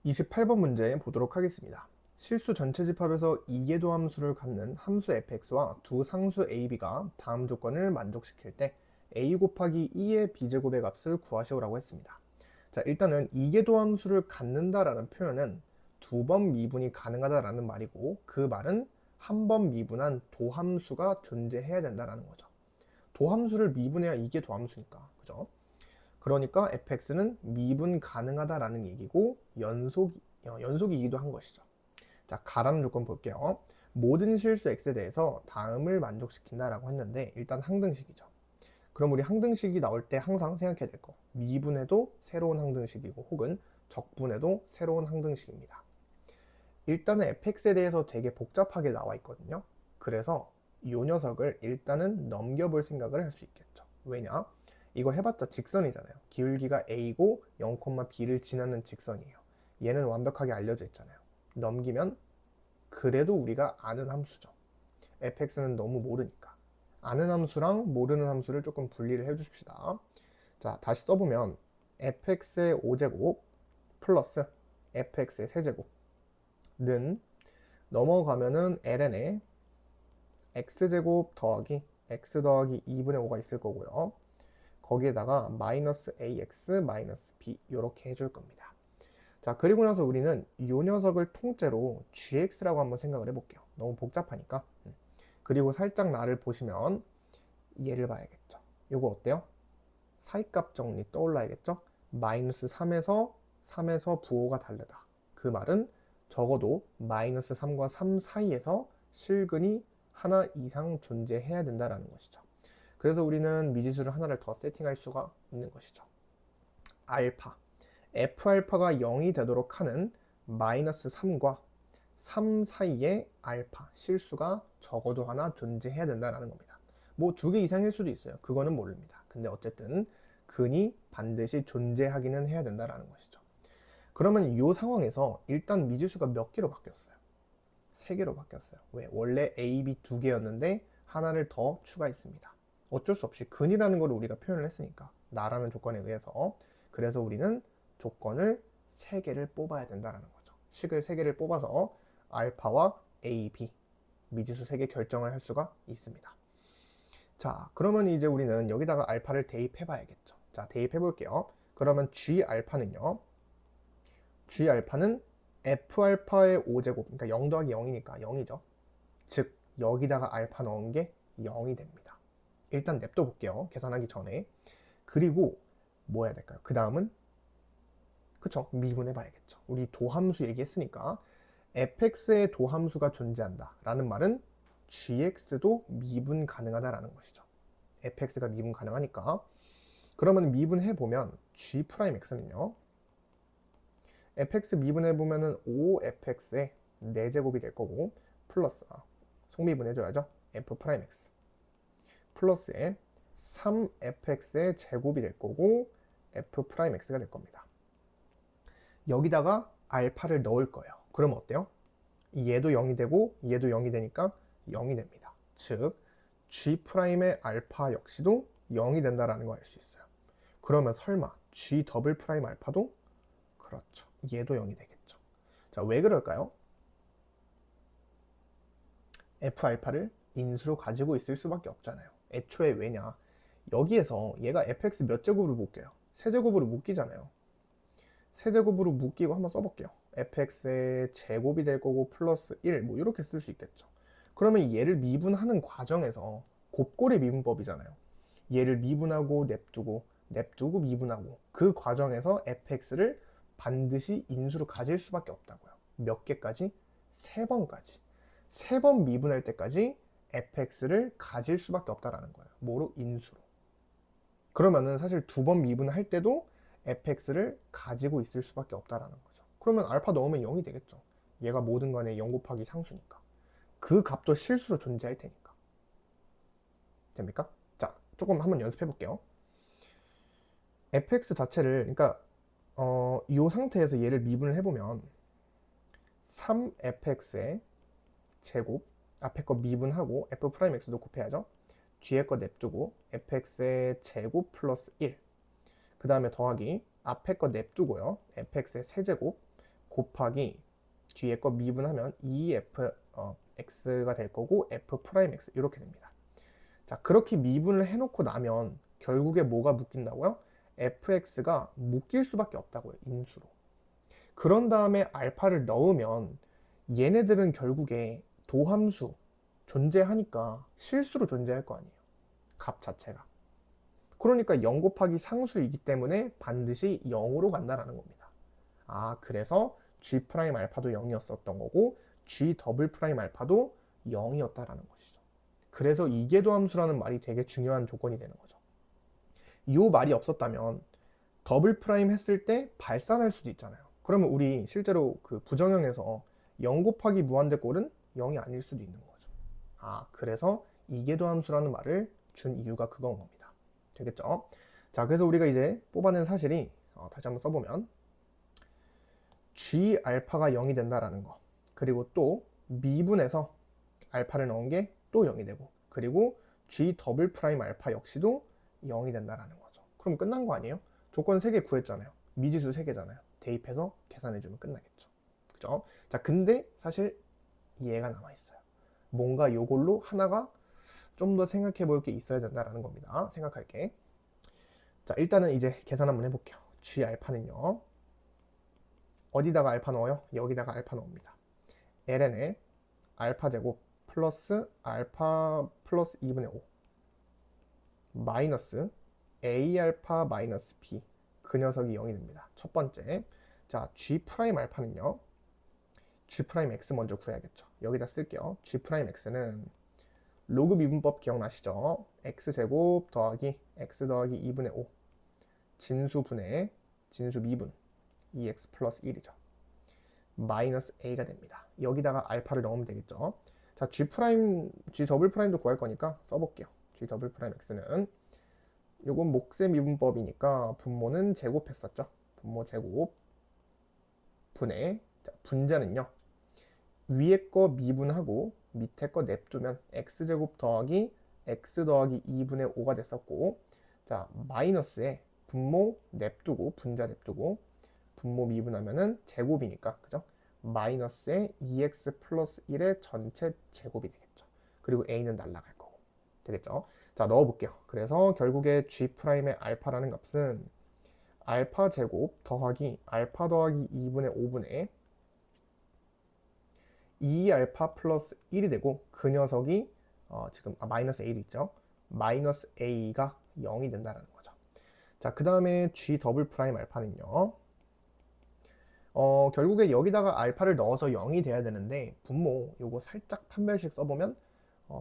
28번 문제 보도록 하겠습니다. 실수 전체 집합에서 이계도 함수를 갖는 함수 fx와 두 상수 ab가 다음 조건을 만족시킬 때 a 곱하기 2의 b제곱의 값을 구하시오라고 했습니다. 자, 일단은 이계도 함수를 갖는다라는 표현은 두 번 미분이 가능하다라는 말이고, 그 말은 한 번 미분한 도함수가 존재해야 된다라는 거죠. 도함수를 미분해야 이게 도함수니까, 그죠? 그러니까 fx는 미분 가능하다라는 얘기고 연속이기도 한 것이죠. 자, 가라는 조건 볼게요. 모든 실수 x에 대해서 다음을 만족시킨다라고 했는데 일단 항등식이죠. 그럼 우리 항등식이 나올 때 항상 생각해야 될 거. 미분해도 새로운 항등식이고 혹은 적분해도 새로운 항등식입니다. 일단은 fx에 대해서 되게 복잡하게 나와 있거든요. 그래서 이 녀석을 일단은 넘겨볼 생각을 할 수 있겠죠. 왜냐? 이거 해봤자 직선이잖아요. 기울기가 a고 0,b를 지나는 직선이에요. 얘는 완벽하게 알려져 있잖아요. 넘기면 그래도 우리가 아는 함수죠. fx는 너무 모르니까. 아는 함수랑 모르는 함수를 조금 분리를 해주십시다. 자, 다시 써보면 fx의 5제곱 플러스 fx의 세제곱는 넘어가면은 ln에 x제곱 더하기 x 더하기 2분의 5가 있을 거고요. 거기에다가 마이너스 ax 마이너스 b 이렇게 해줄 겁니다. 자, 그리고 나서 우리는 이 녀석을 통째로 gx라고 한번 생각을 해볼게요. 너무 복잡하니까. 그리고 살짝 나를 보시면 얘를 봐야겠죠. 요거 어때요? 사이값 정리 떠올라야겠죠? 마이너스 3에서 부호가 다르다. 그 말은 적어도 마이너스 3과 3 사이에서 실근이 하나 이상 존재해야 된다는 것이죠. 그래서 우리는 미지수를 하나를 더 세팅할 수가 있는 것이죠. 알파, F알파가 0이 되도록 하는 마이너스 3과 3 사이에 알파, 실수가 적어도 하나 존재해야 된다는 겁니다. 뭐 두 개 이상일 수도 있어요. 그거는 모릅니다. 근데 어쨌든 근이 반드시 존재하기는 해야 된다는 것이죠. 그러면 이 상황에서 일단 미지수가 몇 개로 바뀌었어요? 3개로 바뀌었어요. 왜? 원래 A, B 두 개였는데 하나를 더 추가했습니다. 어쩔 수 없이 근이라는 걸 우리가 표현을 했으니까 나라는 조건에 의해서. 그래서 우리는 조건을 3개를 뽑아야 된다는 거죠. 식을 3개를 뽑아서 알파와 A, B 미지수 3개 결정을 할 수가 있습니다. 자, 그러면 이제 우리는 여기다가 알파를 대입해 봐야겠죠. 자, 대입해 볼게요. 그러면 G 알파는요. G 알파는 F 알파의 5제곱, 그러니까 0 더하기 0이니까 0이죠. 즉, 여기다가 알파 넣은 게 0이 됩니다. 일단 냅둬 볼게요. 계산하기 전에. 그리고 뭐 해야 될까요? 그 다음은 그쵸? 미분해 봐야겠죠. 우리 도함수 얘기했으니까 fx의 도함수가 존재한다 라는 말은 gx도 미분 가능하다라는 것이죠. fx가 미분 가능하니까. 그러면 미분해 보면 g'x는요. fx 미분해 보면은 5fx의 4제곱이 될 거고 플러스 속미분해 줘야죠. f'x 플러스에 3fx의 제곱이 될 거고 f'x가 될 겁니다. 여기다가 알파를 넣을 거예요. 그럼 어때요? 얘도 0이 되고 얘도 0이 되니까 0이 됩니다. 즉 G'의 알파 역시도 0이 된다라는 거 알 수 있어요. 그러면 설마 G 더블 프라임 알파도? 그렇죠. 얘도 0이 되겠죠. 자, 왜 그럴까요? F 알파를 인수로 가지고 있을 수밖에 없잖아요. 애초에 왜냐? 여기에서 얘가 fx 몇 제곱으로 묶여요? 세제곱으로 묶이잖아요. 세제곱으로 묶이고 한번 써볼게요. fx의 제곱이 될 거고 플러스 1, 뭐 이렇게 쓸 수 있겠죠. 그러면 얘를 미분하는 과정에서 곱골의 미분법이잖아요. 얘를 미분하고 냅두고 미분하고 그 과정에서 fx를 반드시 인수로 가질 수밖에 없다고요. 몇 개까지? 3번까지. 3번 미분할 때까지 fx를 가질 수밖에 없다라는 거예요. 뭐로? 인수로. 그러면은 사실 2번 미분할 때도 fx를 가지고 있을 수밖에 없다라는 거죠. 그러면 알파 넣으면 0이 되겠죠. 얘가 모든 간에 0 곱하기 상수니까. 그 값도 실수로 존재할 테니까. 됩니까? 자, 조금 한번 연습해 볼게요. fx 자체를, 그러니까 이 상태에서 얘를 미분을 해보면 3fx의 제곱, 앞에 거 미분하고 f'x도 곱해야죠. 뒤에 거 냅두고 fx의 제곱 플러스 1, 그 다음에 더하기 앞에 거 냅두고요. fx의 세제곱 곱하기 뒤에 거 미분하면 2f x가 될 거고 f 프라임 x 이렇게 됩니다. 자, 그렇게 미분을 해놓고 나면 결국에 뭐가 묶인다고요? fx가 묶일 수밖에 없다고요. 인수로. 그런 다음에 알파를 넣으면 얘네들은 결국에 도함수 존재하니까 실수로 존재할 거 아니에요. 값 자체가. 그러니까 0 곱하기 상수이기 때문에 반드시 0으로 간다라는 겁니다. 아, 그래서 g 프라임 알파도 0이었었던 거고 g 더블 프라임 알파도 0이었다라는 것이죠. 그래서 이계도함수라는 말이 되게 중요한 조건이 되는 거죠. 이 말이 없었다면 더블 프라임 했을 때 발산할 수도 있잖아요. 그러면 우리 실제로 그 부정형에서 0 곱하기 무한대 꼴은 0이 아닐 수도 있는 거죠. 아, 그래서 이계도함수라는 말을 준 이유가 그건 겁니다. 되겠죠? 자, 그래서 우리가 이제 뽑아낸 사실이 다시 한번 써보면 g 알파가 0이 된다라는 거, 그리고 또 미분해서 알파를 넣은 게 또 0이 되고, 그리고 g 더블 프라임 알파 역시도 0이 된다라는 거죠. 그럼 끝난 거 아니에요? 조건 3개 구했잖아요. 미지수 3개잖아요. 대입해서 계산해주면 끝나겠죠. 그죠? 자, 근데 사실 얘가 남아있어요. 뭔가 요걸로 하나가 좀 더 생각해 볼 게 있어야 된다라는 겁니다. 생각할게. 자, 일단은 이제 계산 한번 해볼게요. g 알파는요. 어디다가 알파 넣어요? 여기다가 알파 넣습니다. ln에 알파 제곱 플러스 알파 플러스 2분의 5 마이너스 a 알파 마이너스 b, 그 녀석이 0이 됩니다. 첫 번째. 자, g 프라임 알파는요. g 프라임 x 먼저 구해야겠죠. 여기다 쓸게요. g 프라임 x는 로그 미분법 기억나시죠? x제곱 더하기 x 더하기 2분의 5 진수분의 진수 미분 2x 플러스 1이죠. 마이너스 a가 됩니다. 여기다가 알파를 넣으면 되겠죠. 자, g 프라임, g 더블 프라임도 구할 거니까 써볼게요. g 더블 프라임 x는 요건 몫의 미분법이니까 분모는 제곱했었죠. 분모 제곱 분의, 자, 분자는요. 위에 거 미분하고 밑에 거 냅두면 x제곱 더하기 x 더하기 2분의 5가 됐었고, 자, 마이너스에 분모 냅두고 분자 냅두고 분모 미분하면은 제곱이니까, 그죠? 마이너스에 2x 플러스 1의 전체 제곱이 되겠죠. 그리고 a는 날라갈 거고. 되겠죠? 자, 넣어볼게요. 그래서 결국에 g'의 알파라는 값은 알파 제곱 더하기 알파 더하기 2분의 5분의 2알파 플러스 1이 되고, 그 녀석이 지금 마이너스 a도 있죠. 마이너스 a가 0이 된다는 거죠. 자, 그 다음에 g 더블 프라임 알파는요. 결국에 여기다가 알파를 넣어서 0이 돼야 되는데 분모 요거 살짝 판별식 써보면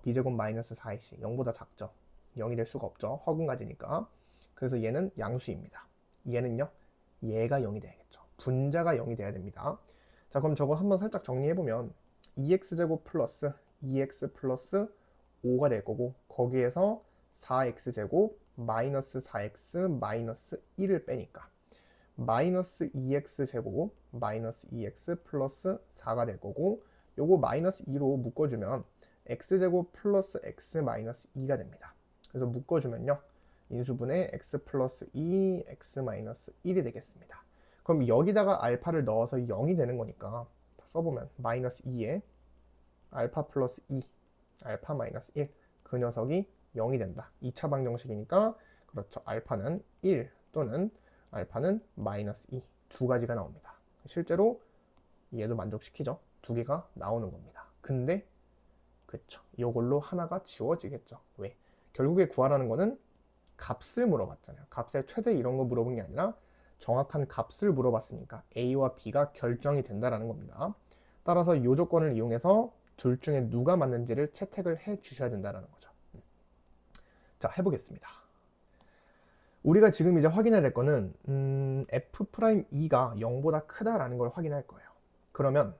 b제곱 마이너스 4ac 0보다 작죠. 0이 될 수가 없죠. 허근가지니까. 그래서 얘는 양수입니다. 얘는요. 얘가 0이 돼야겠죠. 분자가 0이 돼야 됩니다. 자, 그럼 저거 한번 살짝 정리해보면 2x제곱 플러스 2x 플러스 5가 될 거고, 거기에서 4x제곱 마이너스 4x 마이너스 1을 빼니까 마이너스 2x 제곱 마이너스 2x 플러스 4가 될 거고, 요거 마이너스 2로 묶어주면 x제곱 플러스 x 마이너스 2가 됩니다. 그래서 묶어주면요. 인수분의 x 플러스 2 x 마이너스 1이 되겠습니다. 그럼 여기다가 알파를 넣어서 0이 되는 거니까 써보면 마이너스 2에 알파 플러스 2 알파 마이너스 1, 그 녀석이 0이 된다. 2차 방정식이니까 그렇죠. 알파는 1 또는 알파는 마이너스 2, 두 가지가 나옵니다. 실제로 얘도 만족시키죠. 두 개가 나오는 겁니다. 근데 그쵸, 이걸로 하나가 지워지겠죠. 왜? 결국에 구하라는 거는 값을 물어봤잖아요. 값의 최대 이런 거 물어본 게 아니라 정확한 값을 물어봤으니까 A와 B가 결정이 된다라는 겁니다. 따라서 이 조건을 이용해서 둘 중에 누가 맞는지를 채택을 해 주셔야 된다라는 거죠. 자, 해보겠습니다. 우리가 지금 이제 확인해야 될 거는 F'2가 0보다 크다라는 걸 확인할 거예요. 그러면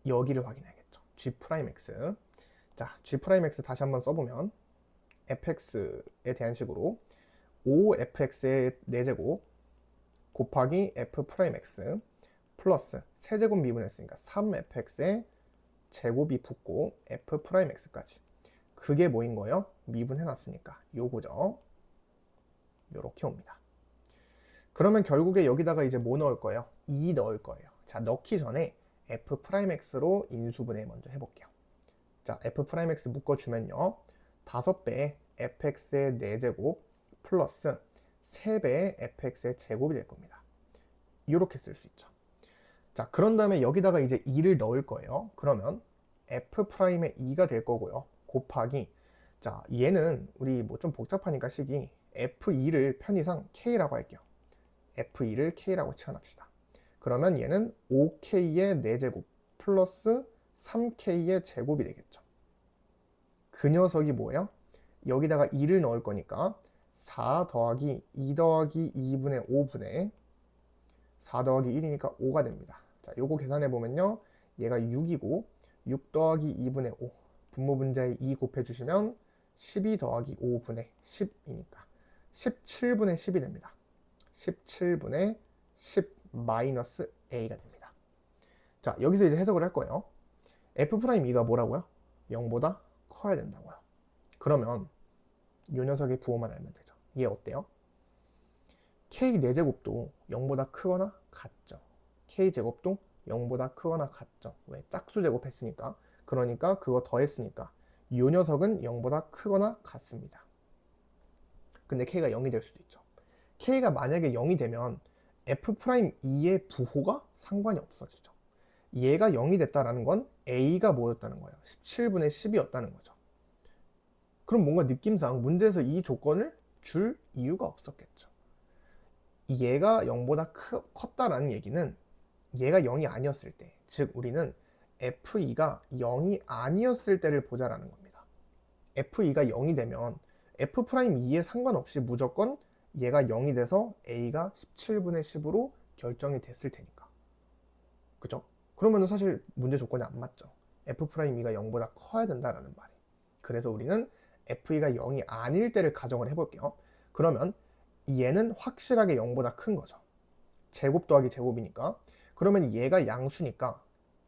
여기를 확인해야겠죠. G'X. 자, G'X 다시 한번 써보면 fx에 대한 식으로 5fx의 4제곱 곱하기 f'x 플러스 세제곱 미분했으니까 3fx의 제곱이 붙고 f'x까지. 그게 뭐인 거예요? 미분해놨으니까 요거죠. 요렇게 옵니다. 그러면 결국에 여기다가 이제 뭐 넣을 거예요? 2 넣을 거예요. 자, 넣기 전에 f'x로 인수분해 먼저 해볼게요. 자, f'x 묶어주면요. 5배의 fx의 4제곱 플러스 3배의 fx의 제곱이 될 겁니다. 이렇게 쓸 수 있죠. 자, 그런 다음에 여기다가 이제 2를 넣을 거예요. 그러면 f'의 2가 될 거고요. 곱하기, 자, 얘는 우리 뭐 좀 복잡하니까 식이 f2를 편의상 k라고 할게요. f2를 k라고 치환합시다. 그러면 얘는 5k의 4제곱 플러스 3k의 제곱이 되겠죠. 그 녀석이 뭐예요? 여기다가 2를 넣을 거니까 4 더하기 2 더하기 2분의 5분의 4 더하기 1이니까 5가 됩니다. 자, 요거 계산해 보면요. 얘가 6이고 6 더하기 2분의 5 분모분자에 2 곱해주시면 12 더하기 5분의 10이니까 17분의 10이 됩니다. 17분의 10 마이너스 a가 됩니다. 자, 여기서 이제 해석을 할 거예요. f'2가 뭐라고요? 0보다 커야 된다고요. 그러면 이 녀석의 부호만 알면 되죠. 얘 어때요? k 4제곱도 0보다 크거나 같죠. k제곱도 0보다 크거나 같죠. 왜? 짝수 제곱했으니까. 그러니까 그거 더했으니까 이 녀석은 0보다 크거나 같습니다. 근데 k가 0이 될 수도 있죠. k가 만약에 0이 되면 f'2의 부호가 상관이 없어지죠. 얘가 0이 됐다라는 건 a가 뭐였다는 거예요? 17분의 10이었다는 거죠. 그럼 뭔가 느낌상 문제에서 이 조건을 줄 이유가 없었겠죠. 얘가 0보다 컸다라는 얘기는 얘가 0이 아니었을 때, 즉 우리는 f2가 0이 아니었을 때를 보자라는 겁니다. f2가 0이 되면 f'2에 상관없이 무조건 얘가 0이 돼서 a가 17분의 10으로 결정이 됐을 테니까. 그죠? 그러면 사실 문제 조건이 안 맞죠. f'E가 0보다 커야 된다라는 말이. 그래서 우리는 f'가 0이 아닐 때를 가정을 해볼게요. 그러면 얘는 확실하게 0보다 큰 거죠. 제곱 더하기 제곱이니까. 그러면 얘가 양수니까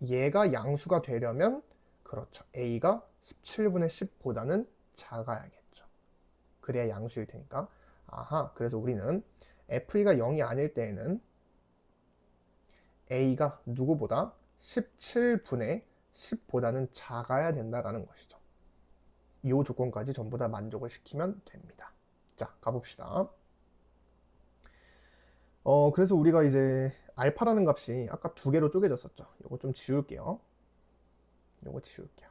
얘가 양수가 되려면 그렇죠. a가 17분의 10보다는 작아야겠죠. 그래야 양수일 테니까. 아하, 그래서 우리는 f'가 0이 아닐 때에는 a가 누구보다 17분의 10보다는 작아야 된다라는 것이죠. 이 조건까지 전부 다 만족을 시키면 됩니다. 자, 가봅시다. 그래서 우리가 이제 알파라는 값이 아까 두 개로 쪼개졌었죠. 이거 좀 지울게요. 이거 지울게요.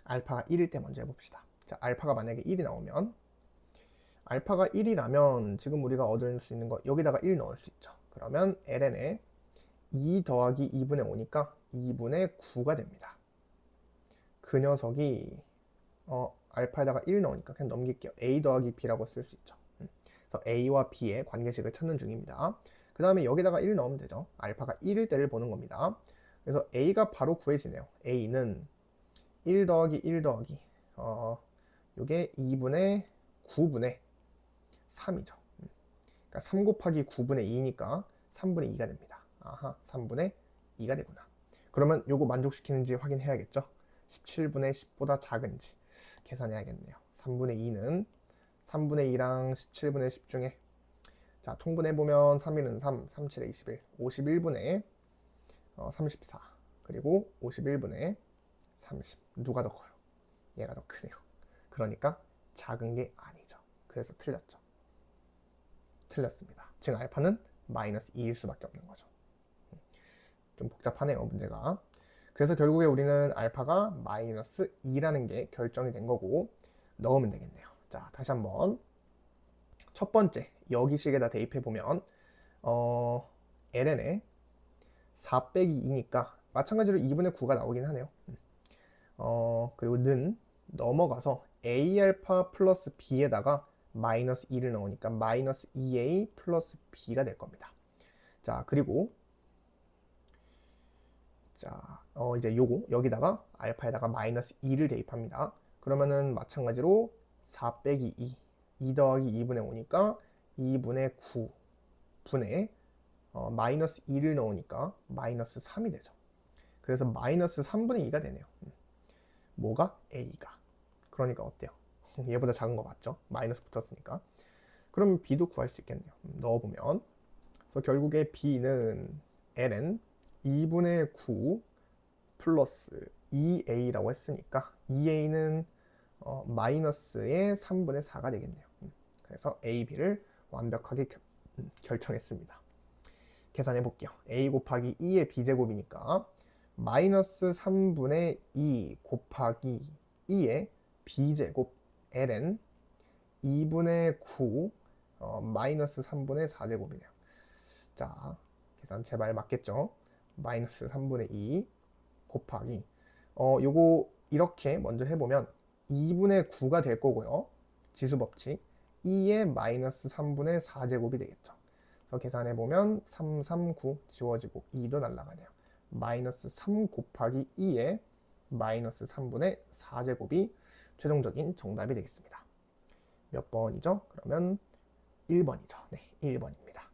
알파가 1일 때 먼저 해봅시다. 자, 알파가 만약에 1이 나오면 알파가 1이라면 지금 우리가 얻을 수 있는 거 여기다가 1 넣을 수 있죠. 그러면 ln에 2 더하기 2분의 5니까 2분의 9가 됩니다. 그 녀석이 알파에다가 1 넣으니까 그냥 넘길게요. a 더하기 b라고 쓸 수 있죠. 그래서 a와 b의 관계식을 찾는 중입니다. 그 다음에 여기다가 1 넣으면 되죠. 알파가 1일 때를 보는 겁니다. 그래서 a가 바로 구해지네요. a는 1 더하기 1 더하기 요게 2분의 9분의 3이죠. 그러니까 3 곱하기 9분의 2니까 3분의 2가 됩니다. 아하, 3분의 2가 되구나. 그러면 요거 만족시키는지 확인해야겠죠. 17분의 10보다 작은지 계산해야겠네요. 3분의 2는 3분의 2랑 17분의 10 중에 자, 통분해보면 3일은 3, 3, 7에 21, 51분의 34 그리고 51분의 30 누가 더 커요? 얘가 더 크네요. 그러니까 작은 게 아니죠. 그래서 틀렸죠. 틀렸습니다. 즉 알파는 마이너스 2일 수밖에 없는 거죠. 좀 복잡하네요, 문제가. 그래서 결국에 우리는 알파가 마이너스 2라는 게 결정이 된 거고 넣으면 되겠네요. 자, 다시 한번 첫 번째 여기식에다 대입해 보면 ln에 4 빼기 2니까 마찬가지로 2분의 9가 나오긴 하네요. 그리고 는 넘어가서 a알파 플러스 b에다가 마이너스 2를 넣으니까 마이너스 2a 플러스 b가 될 겁니다. 자, 그리고 자, 이제 요거 여기다가 알파에다가 마이너스 2를 대입합니다. 그러면은 마찬가지로 4 빼기 2 더하기 2분의 5니까 2분의 9분의 마이너스 2를 넣으니까 마이너스 3이 되죠. 그래서 마이너스 3분의 2가 되네요. 뭐가? a가. 그러니까 어때요? 얘보다 작은 거 맞죠? 마이너스 붙었으니까. 그럼 b도 구할 수 있겠네요. 넣어보면. 그래서 결국에 b는 ln 2분의 9 플러스 2a라고 했으니까 2a는 마이너스의 3분의 4가 되겠네요. 그래서 a, b를 완벽하게 결정했습니다. 계산해 볼게요. a 곱하기 2의 b제곱이니까 마이너스 3분의 2 곱하기 2의 b제곱 ln 2분의 9 마이너스 3분의 4제곱이네요. 자, 계산 제발 맞겠죠? 마이너스 3분의 2 곱하기 요거 이렇게 먼저 해보면 2분의 9가 될 거고요. 지수법칙 2의 마이너스 3분의 4제곱이 되겠죠. 그래서 계산해보면 3, 3, 9 지워지고 2도 날라가네요. 마이너스 3 곱하기 2의 마이너스 3분의 4제곱이 최종적인 정답이 되겠습니다. 몇 번이죠? 그러면 1번이죠. 네, 1번입니다.